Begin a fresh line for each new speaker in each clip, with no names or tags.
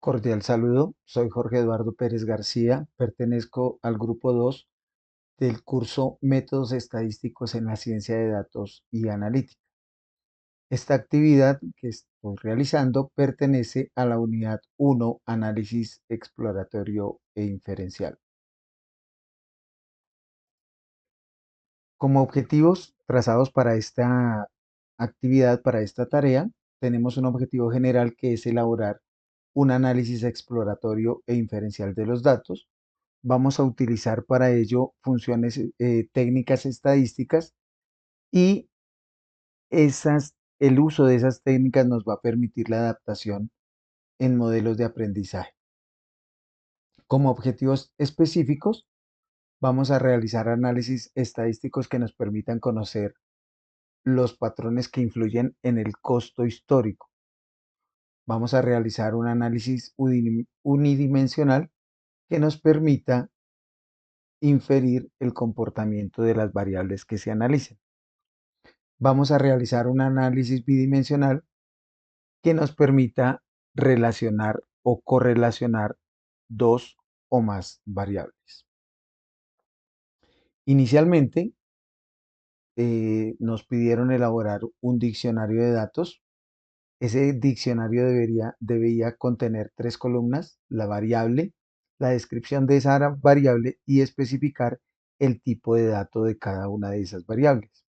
Cordial saludo, soy Jorge Eduardo Pérez García, pertenezco al grupo 2 del curso Métodos Estadísticos en la Ciencia de Datos y Analítica. Esta actividad que estoy realizando pertenece a la unidad 1, Análisis Exploratorio e Inferencial. Como objetivos trazados para esta actividad, para esta tarea, tenemos un objetivo general que es elaborar un análisis exploratorio e inferencial de los datos. Vamos a utilizar para ello funciones, técnicas estadísticas y el uso de esas técnicas nos va a permitir la adaptación en modelos de aprendizaje. Como objetivos específicos, vamos a realizar análisis estadísticos que nos permitan conocer los patrones que influyen en el costo histórico. Vamos a realizar un análisis unidimensional que nos permita inferir el comportamiento de las variables que se analicen. Vamos a realizar un análisis bidimensional que nos permita relacionar o correlacionar dos o más variables. Inicialmente, nos pidieron elaborar un diccionario de datos. Ese diccionario debía contener tres columnas: la variable, la descripción de esa variable y especificar el tipo de dato de cada una de esas variables.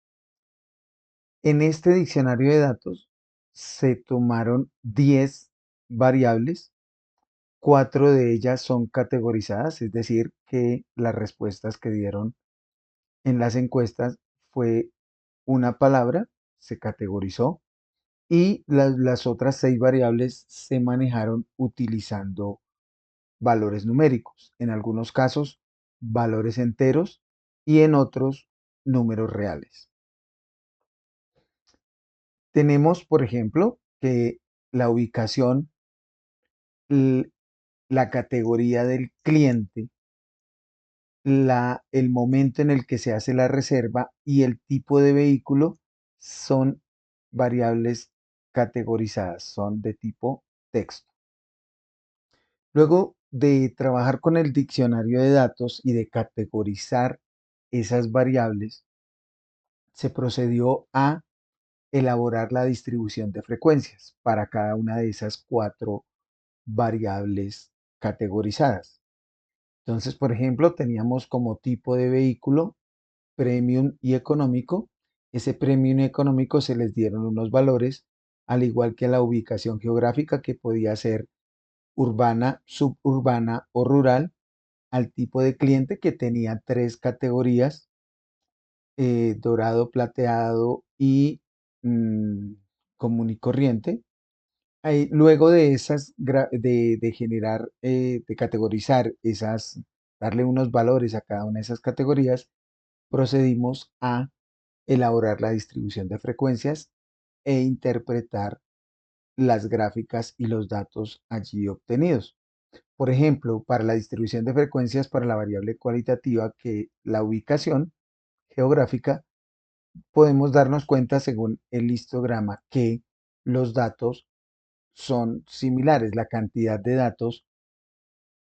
En este diccionario de datos se tomaron 10 variables, 4 de ellas son categorizadas, es decir, que las respuestas que dieron en las encuestas fue una palabra, se categorizó, y las otras 6 variables se manejaron utilizando valores numéricos, en algunos casos valores enteros y en otros números reales. Tenemos, por ejemplo, que la ubicación, la categoría del cliente, el momento en el que se hace la reserva y el tipo de vehículo son variables categorizadas, son de tipo texto. Luego de trabajar con el diccionario de datos y de categorizar esas variables, se procedió a elaborar la distribución de frecuencias para cada una de esas 4 variables categorizadas. Entonces, por ejemplo, teníamos como tipo de vehículo premium y económico. Ese premium y económico se les dieron unos valores, al igual que la ubicación geográfica, que podía ser urbana, suburbana o rural, al tipo de cliente, que tenía 3 categorías: dorado, plateado y mm, común y corriente. Luego de de generar, de categorizar esas, darle unos valores a cada una de esas categorías, procedimos a elaborar la distribución de frecuencias e interpretar las gráficas y los datos allí obtenidos. Por ejemplo, para la distribución de frecuencias para la variable cualitativa, que la ubicación geográfica, podemos darnos cuenta según el histograma que los datos son similares. La cantidad de datos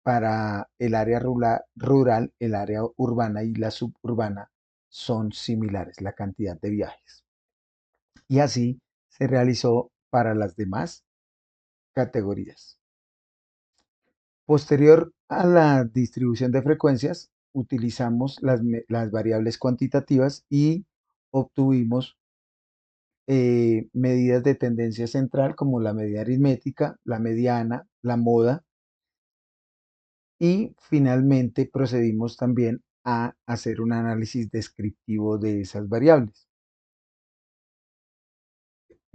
para el área rural, el área urbana y la suburbana son similares, la cantidad de viajes. Y así se realizó para las demás categorías. Posterior a la distribución de frecuencias, utilizamos las variables cuantitativas y obtuvimos medidas de tendencia central como la media aritmética, la mediana, la moda, y finalmente procedimos también a hacer un análisis descriptivo de esas variables.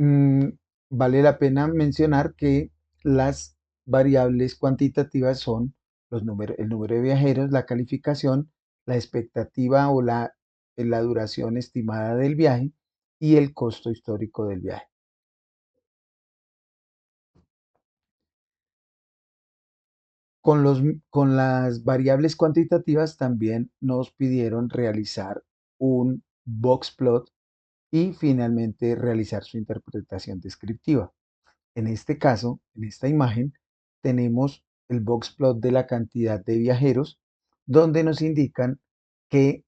Mm, Vale la pena mencionar que las variables cuantitativas son el número de viajeros, la calificación, la expectativa o la duración estimada del viaje y el costo histórico del viaje. Con las variables cuantitativas también nos pidieron realizar un box plot y finalmente realizar su interpretación descriptiva. En este caso, en esta imagen, tenemos el box plot de la cantidad de viajeros, donde nos indican que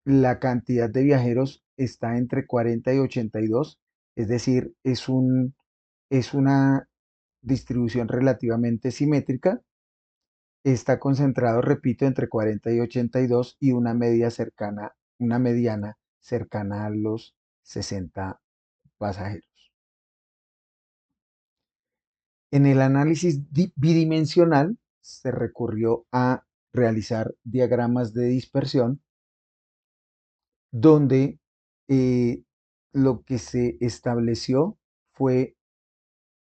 la cantidad de viajeros está entre 40 y 82, es decir, es una distribución relativamente simétrica. Está concentrado, repito, entre 40 y 82 y una mediana cercana a los 60 pasajeros. En el análisis bidimensional se recurrió a realizar diagramas de dispersión donde eh, lo que se estableció fue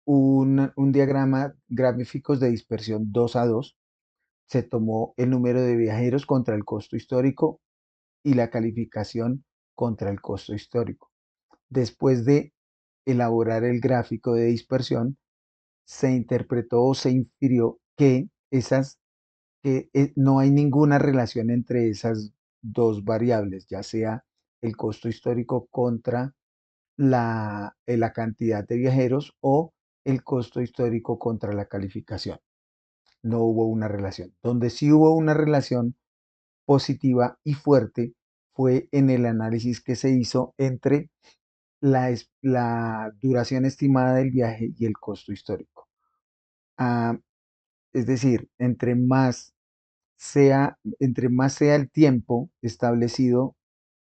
un diagrama gráficos de dispersión 2 a 2. Se tomó el número de viajeros contra el costo histórico y la calificación contra el costo histórico. Después de elaborar el gráfico de dispersión, se interpretó o se infirió que no hay ninguna relación entre esas dos variables, ya sea el costo histórico contra la cantidad de viajeros o el costo histórico contra la calificación. No hubo una relación. Donde sí hubo una relación positiva y fuerte fue en el análisis que se hizo entre la duración estimada del viaje y el costo histórico. Ah, es decir, entre más sea el tiempo establecido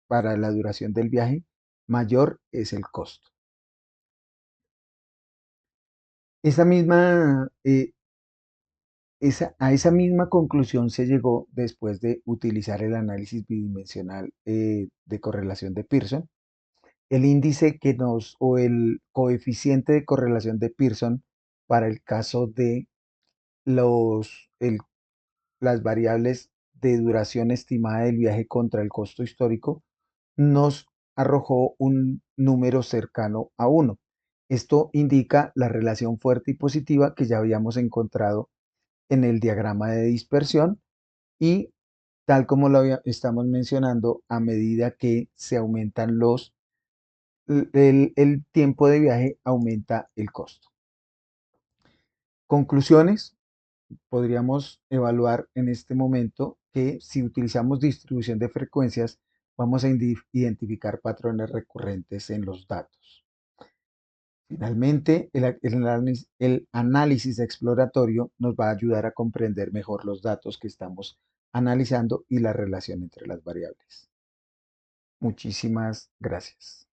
para la duración del viaje, mayor es el costo. Esa misma, a esa misma conclusión se llegó después de utilizar el análisis bidimensional de correlación de Pearson. El índice o el coeficiente de correlación de Pearson para el caso de los, el las variables de duración estimada del viaje contra el costo histórico, nos arrojó un número cercano a 1. Esto indica la relación fuerte y positiva que ya habíamos encontrado en el diagrama de dispersión y tal como estamos mencionando, a medida que se aumentan el tiempo de viaje, aumenta el costo. Conclusiones. Podríamos evaluar en este momento que si utilizamos distribución de frecuencias, vamos a identificar patrones recurrentes en los datos. Finalmente, el análisis exploratorio nos va a ayudar a comprender mejor los datos que estamos analizando y la relación entre las variables. Muchísimas gracias.